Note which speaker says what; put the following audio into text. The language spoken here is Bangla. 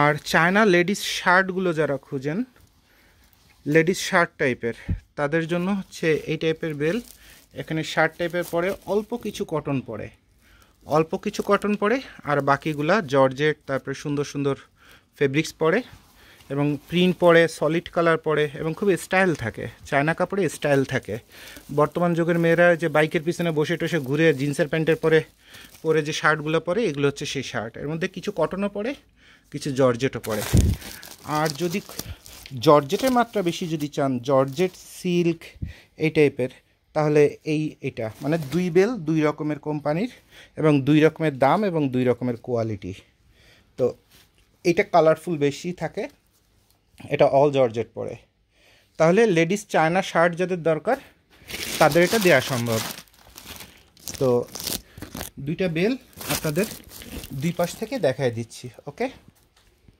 Speaker 1: আর চায়না লেডিস শার্টগুলো যারা খুঁজেন, লেডিস শার্ট টাইপের, তাদের জন্য হচ্ছে এই টাইপের বেল। এখানে শার্ট টাইপের পরে অল্প কিছু কটন পরে, অল্প কিছু কটন পরে, আর বাকিগুলা জর্জেট, তারপরে সুন্দর সুন্দর ফেব্রিক্স পরে এবং প্রিন্ট পরে, সলিড কালার পরে এবং খুব স্টাইল থাকে। চায়না কাপড়ে স্টাইল থাকে। বর্তমান যুগের মেয়েরা যে বাইকের পিছনে বসে টসে ঘুরে জিন্সের প্যান্টের পরে যে শার্টগুলো পরে, এগুলো হচ্ছে সেই শার্ট। এর মধ্যে কিছু কটনও পরে, কিছু জর্জেটও পরে। আর যদি জর্জেটের মাত্রা বেশি যদি চান, জর্জেট, সিল্ক এই টাইপের, তাহলে এটা মানে দুই বেল, দুই রকমের কোম্পানির এবং দুই রকমের দাম এবং দুই রকমের কোয়ালিটি। তো এটা কালারফুল বেশি থাকে, এটা অল জর্জেট পরে। তাহলে লেডিস চায়না শার্ট যাদের দরকার তাদের এটা দেওয়া সম্ভব। তো দুইটা বেল আপনাদের দুই পাশ থেকে দেখায় দিচ্ছি। ওকে।